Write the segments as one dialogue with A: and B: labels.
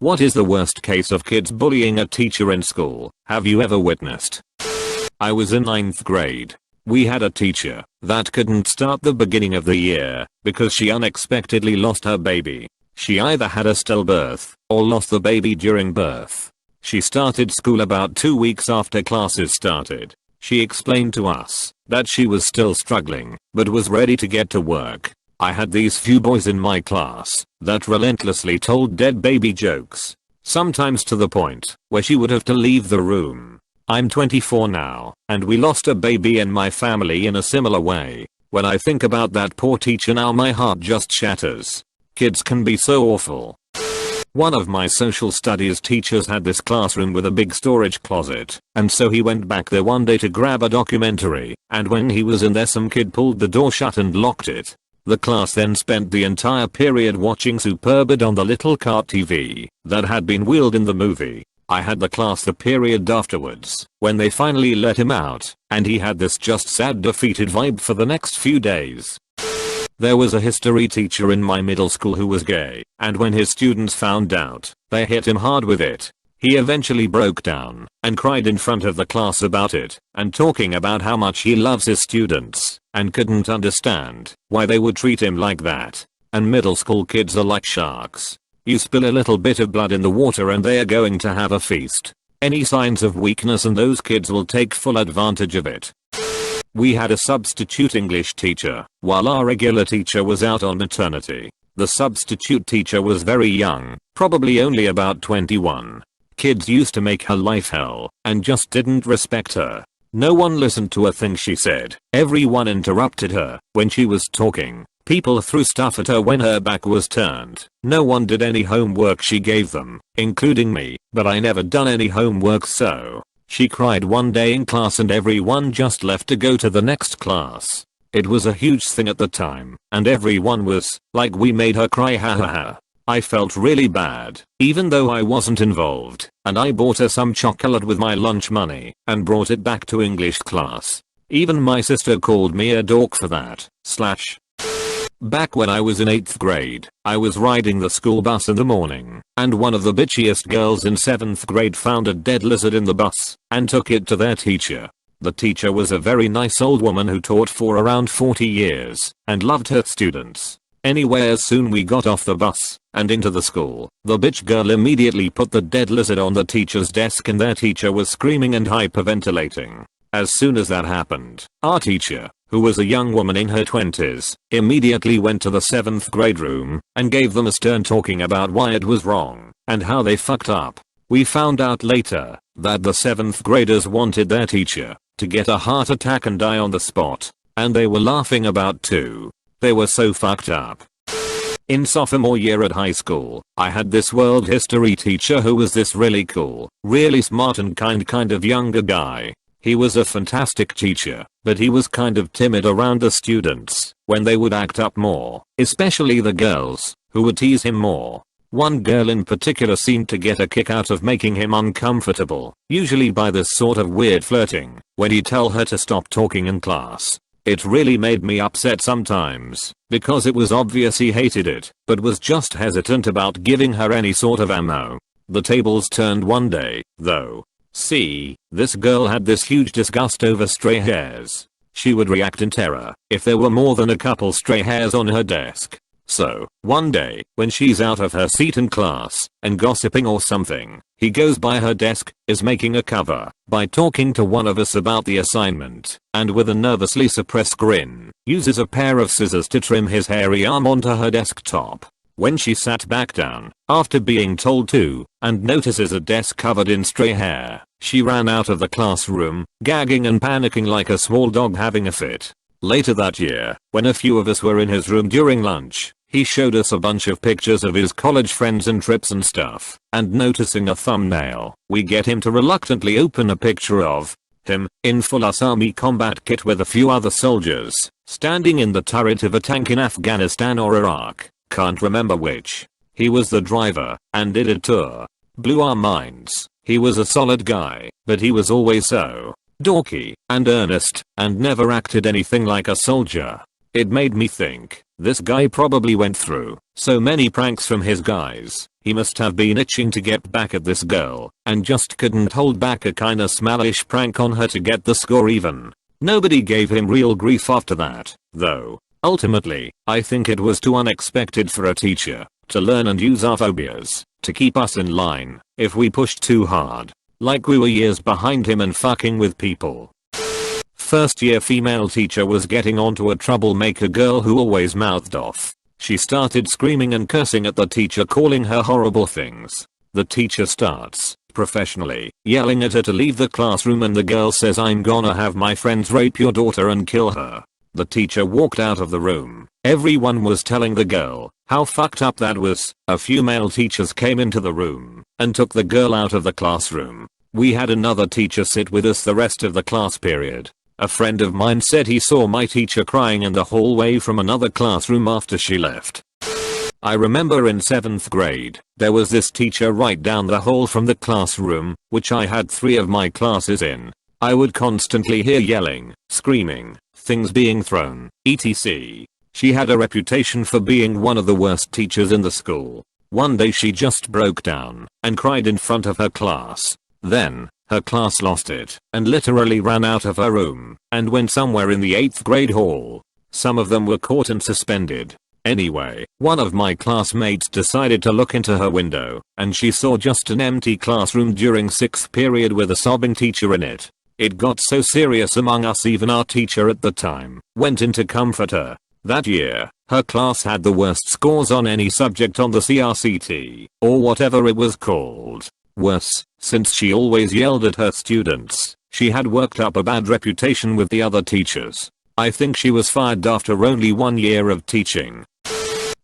A: What is the worst case of kids bullying a teacher in school have you ever witnessed? I was in 9th grade. We had a teacher that couldn't start the beginning of the year because she unexpectedly lost her baby. She either had a stillbirth or lost the baby during birth. She started school about 2 weeks after classes started. She explained to us that she was still struggling but was ready to get to work. I had these few boys in my class that relentlessly told dead baby jokes, sometimes to the point where she would have to leave the room. I'm 24 now, and we lost a baby in my family in a similar way. When I think about that poor teacher now, my heart just shatters. Kids can be so awful. One of my social studies teachers had this classroom with a big storage closet, and so he went back there one day to grab a documentary, and when he was in there some kid pulled the door shut and locked it. The class then spent the entire period watching Superbad on the little cart TV that had been wheeled in the movie. I had the class the period afterwards when they finally let him out, and he had this just sad defeated vibe for the next few days. There was a history teacher in my middle school who was gay, and when his students found out, they hit him hard with it. He eventually broke down and cried in front of the class about it and talking about how much he loves his students and couldn't understand why they would treat him like that. And middle school kids are like sharks. You spill a little bit of blood in the water and they are going to have a feast. Any signs of weakness and those kids will take full advantage of it. We had a substitute English teacher while our regular teacher was out on maternity. The substitute teacher was very young, probably only about 21. Kids used to make her life hell and just didn't respect her. No one listened to a thing she said. Everyone interrupted her when she was talking. People threw stuff at her when her back was turned. No one did any homework she gave them, including me, but I never done any homework, so she cried one day in class and everyone just left to go to the next class. It was a huge thing at the time, and everyone was like, we made her cry, ha ha ha. I felt really bad, even though I wasn't involved, and I bought her some chocolate with my lunch money and brought it back to English class. Even my sister called me a dork for that. Back when I was in 8th grade, I was riding the school bus in the morning, and one of the bitchiest girls in 7th grade found a dead lizard in the bus and took it to their teacher. The teacher was a very nice old woman who taught for around 40 years and loved her students. Anyway, as soon we got off the bus and into the school, the bitch girl immediately put the dead lizard on the teacher's desk and their teacher was screaming and hyperventilating. As soon as that happened, our teacher, who was a young woman in her 20s, immediately went to the 7th grade room and gave them a stern talking about why it was wrong and how they fucked up. We found out later that the 7th graders wanted their teacher to get a heart attack and die on the spot, and they were laughing about too. They were so fucked up. In sophomore year at high school, I had this world history teacher who was this really cool, really smart and kind of younger guy. He was a fantastic teacher, but he was kind of timid around the students when they would act up more, especially the girls, who would tease him more. One girl in particular seemed to get a kick out of making him uncomfortable, usually by this sort of weird flirting, when he'd tell her to stop talking in class. It really made me upset sometimes, because it was obvious he hated it, but was just hesitant about giving her any sort of ammo. The tables turned one day, though. See, this girl had this huge disgust over stray hairs. She would react in terror if there were more than a couple stray hairs on her desk. So, one day, when she's out of her seat in class and gossiping or something, he goes by her desk, is making a cover by talking to one of us about the assignment, and with a nervously suppressed grin, uses a pair of scissors to trim his hairy arm onto her desktop. When she sat back down, after being told to, and notices a desk covered in stray hair, she ran out of the classroom, gagging and panicking like a small dog having a fit. Later that year, when a few of us were in his room during lunch, he showed us a bunch of pictures of his college friends and trips and stuff, and noticing a thumbnail, we get him to reluctantly open a picture of him, in full US Army combat kit with a few other soldiers, standing in the turret of a tank in Afghanistan or Iraq. Can't remember which. He was the driver, and did a tour. Blew our minds. He was a solid guy, but he was always so dorky and earnest, and never acted anything like a soldier. It made me think, this guy probably went through so many pranks from his guys, He must have been itching to get back at this girl and just couldn't hold back a kinda smallish prank on her to get the score even. Nobody gave him real grief after that, though. Ultimately, I think it was too unexpected for a teacher to learn and use our phobias to keep us in line if we pushed too hard. Like we were years behind him and fucking with people. First year female teacher was getting onto a troublemaker girl who always mouthed off. She started screaming and cursing at the teacher, calling her horrible things. The teacher starts, professionally, yelling at her to leave the classroom, and the girl says, "I'm gonna have my friends rape your daughter and kill her." The teacher walked out of the room. Everyone was telling the girl how fucked up that was. A few male teachers came into the room and took the girl out of the classroom. We had another teacher sit with us the rest of the class period. A friend of mine said he saw my teacher crying in the hallway from another classroom after she left. I remember in 7th grade, there was this teacher right down the hall from the classroom, which I had 3 of my classes in. I would constantly hear yelling, screaming, things being thrown, etc. She had a reputation for being one of the worst teachers in the school. One day she just broke down and cried in front of her class. Then, her class lost it and literally ran out of her room and went somewhere in the 8th grade hall. Some of them were caught and suspended. Anyway, one of my classmates decided to look into her window and she saw just an empty classroom during 6th period with a sobbing teacher in it. It got so serious among us, even our teacher at the time went in to comfort her. That year, her class had the worst scores on any subject on the CRCT, or whatever it was called. Worse, since she always yelled at her students, she had worked up a bad reputation with the other teachers. I think she was fired after only 1 year of teaching.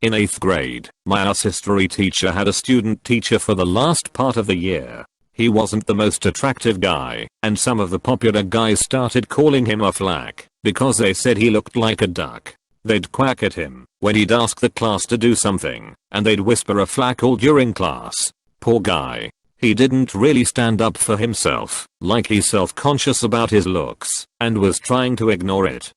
A: In 8th grade, my art history teacher had a student teacher for the last part of the year. He wasn't the most attractive guy, and some of the popular guys started calling him a flack because they said he looked like a duck. They'd quack at him when he'd ask the class to do something, and they'd whisper a flack all during class. Poor guy. He didn't really stand up for himself, like he's self-conscious about his looks, and was trying to ignore it.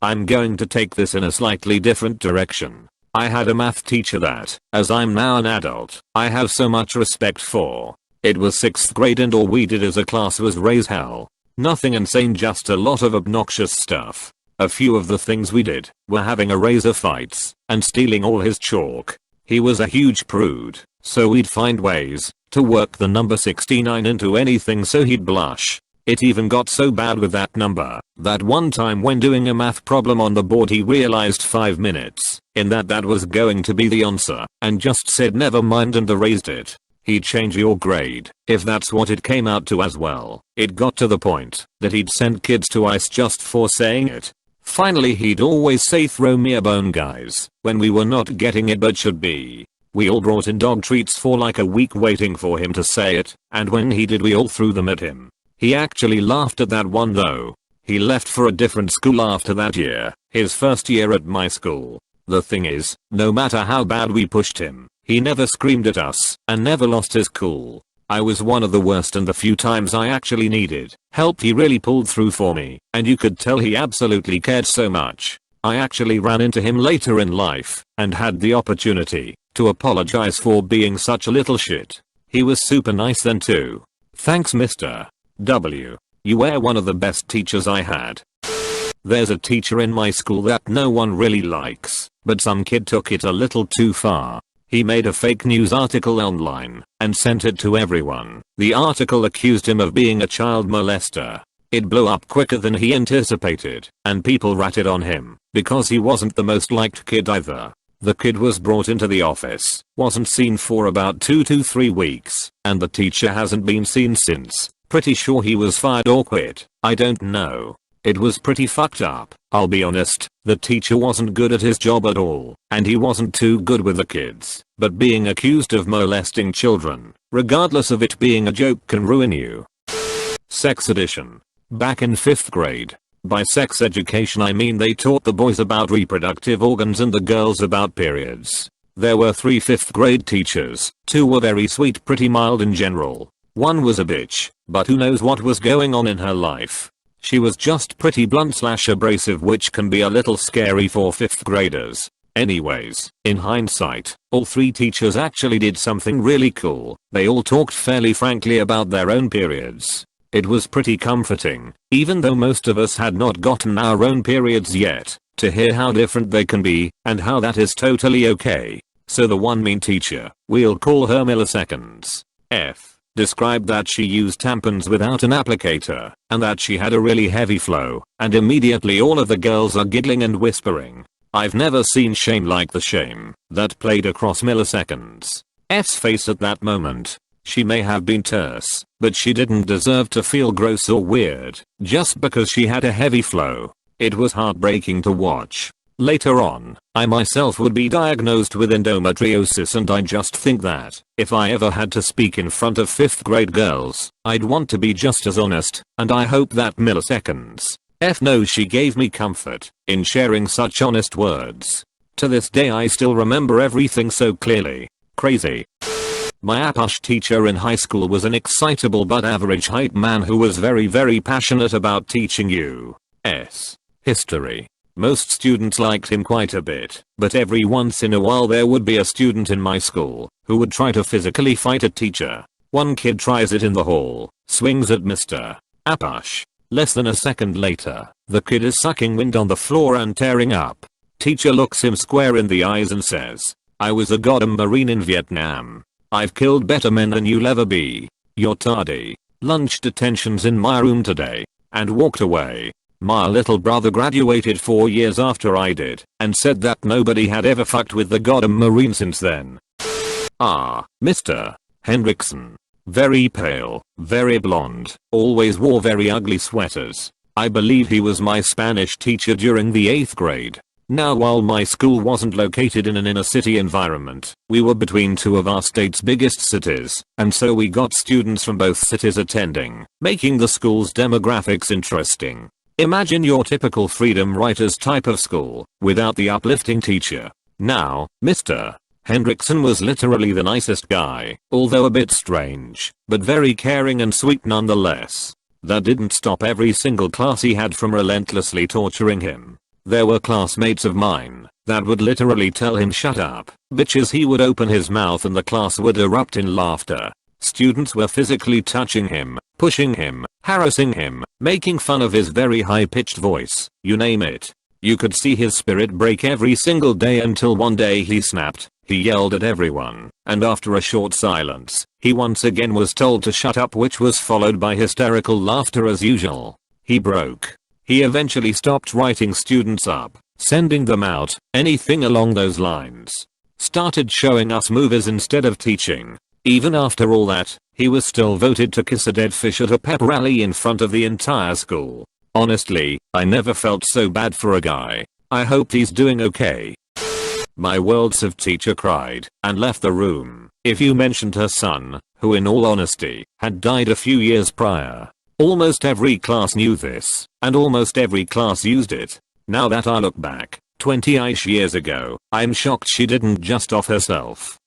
A: I'm going to take this in a slightly different direction. I had a math teacher that, as I'm now an adult, I have so much respect for. It was 6th grade and all we did as a class was raise hell. Nothing insane, just a lot of obnoxious stuff. A few of the things we did were having eraser fights and stealing all his chalk. He was a huge prude, so we'd find ways to work the number 69 into anything so he'd blush. It even got so bad with that number that one time when doing a math problem on the board he realized 5 minutes in that was going to be the answer and just said never mind and erased it. He'd change your grade if that's what it came out to as well. It got to the point that he'd send kids to ice just for saying it. Finally he'd always say throw me a bone guys when we were not getting it but should be. We all brought in dog treats for like a week waiting for him to say it, and when he did we all threw them at him. He actually laughed at that one though. He left for a different school after that year, his first year at my school. The thing is, no matter how bad we pushed him, he never screamed at us and never lost his cool. I was one of the worst, and the few times I actually needed help he really pulled through for me, and you could tell he absolutely cared so much. I actually ran into him later in life and had the opportunity to apologize for being such a little shit. He was super nice then too. Thanks Mr. W. You were one of the best teachers I had. There's a teacher in my school that no one really likes, but some kid took it a little too far. He made a fake news article online and sent it to everyone. The article accused him of being a child molester. It blew up quicker than he anticipated, and people ratted on him because he wasn't the most liked kid either. The kid was brought into the office, wasn't seen for about 2 to 3 weeks, and the teacher hasn't been seen since. Pretty sure he was fired or quit. I don't know. It was pretty fucked up. I'll be honest, the teacher wasn't good at his job at all, and he wasn't too good with the kids, but being accused of molesting children, regardless of it being a joke, can ruin you. Sex edition. Back in 5th grade. By sex education I mean they taught the boys about reproductive organs and the girls about periods. There were 3 5th grade teachers, 2 were very sweet, pretty mild in general. One was a bitch, but who knows what was going on in her life. She was just pretty blunt / abrasive, which can be a little scary for 5th graders. Anyways, in hindsight, all 3 teachers actually did something really cool. They all talked fairly frankly about their own periods. It was pretty comforting, even though most of us had not gotten our own periods yet, to hear how different they can be, and how that is totally okay. So the one mean teacher, we'll call her Milliseconds, F, described that she used tampons without an applicator, and that she had a really heavy flow, and immediately all of the girls are giggling and whispering. I've never seen shame like the shame that played across Milliseconds. F's face at that moment. She may have been terse, but she didn't deserve to feel gross or weird just because she had a heavy flow. It was heartbreaking to watch. Later on, I myself would be diagnosed with endometriosis, and I just think that if I ever had to speak in front of 5th grade girls, I'd want to be just as honest, and I hope that Milliseconds F knows she gave me comfort in sharing such honest words. To this day I still remember everything so clearly. Crazy. My APUSH teacher in high school was an excitable but average height man who was very passionate about teaching U.S. history. Most students liked him quite a bit, but every once in a while there would be a student in my school who would try to physically fight a teacher. One kid tries it in the hall, swings at Mr. APUSH. Less than a second later, the kid is sucking wind on the floor and tearing up. Teacher looks him square in the eyes and says, "I was a goddamn Marine in Vietnam. I've killed better men than you'll ever be. You're tardy. Lunch detention's in my room today," and walked away. My little brother graduated 4 years after I did, and said that nobody had ever fucked with the goddamn Marine since then. Mr. Hendrickson. Very pale, very blonde, always wore very ugly sweaters. I believe he was my Spanish teacher during the 8th grade. Now while my school wasn't located in an inner city environment, we were between 2 of our state's biggest cities, and so we got students from both cities attending, making the school's demographics interesting. Imagine your typical freedom writers type of school, without the uplifting teacher. Now, Mr. Hendrickson was literally the nicest guy, although a bit strange, but very caring and sweet nonetheless. That didn't stop every single class he had from relentlessly torturing him. There were classmates of mine that would literally tell him shut up, bitches. He would open his mouth and the class would erupt in laughter. Students were physically touching him, pushing him, harassing him, making fun of his very high-pitched voice, you name it. You could see his spirit break every single day until one day he snapped. He yelled at everyone, and after a short silence, he once again was told to shut up, which was followed by hysterical laughter as usual. He broke. He eventually stopped writing students up, sending them out, anything along those lines. Started showing us movies instead of teaching. Even after all that, he was still voted to kiss a dead fish at a pep rally in front of the entire school. Honestly, I never felt so bad for a guy. I hope he's doing okay. My world's of teacher cried and left the room if you mentioned her son, who in all honesty, had died a few years prior. Almost every class knew this, and almost every class used it. Now that I look back, 20-ish years ago, I'm shocked she didn't just off herself.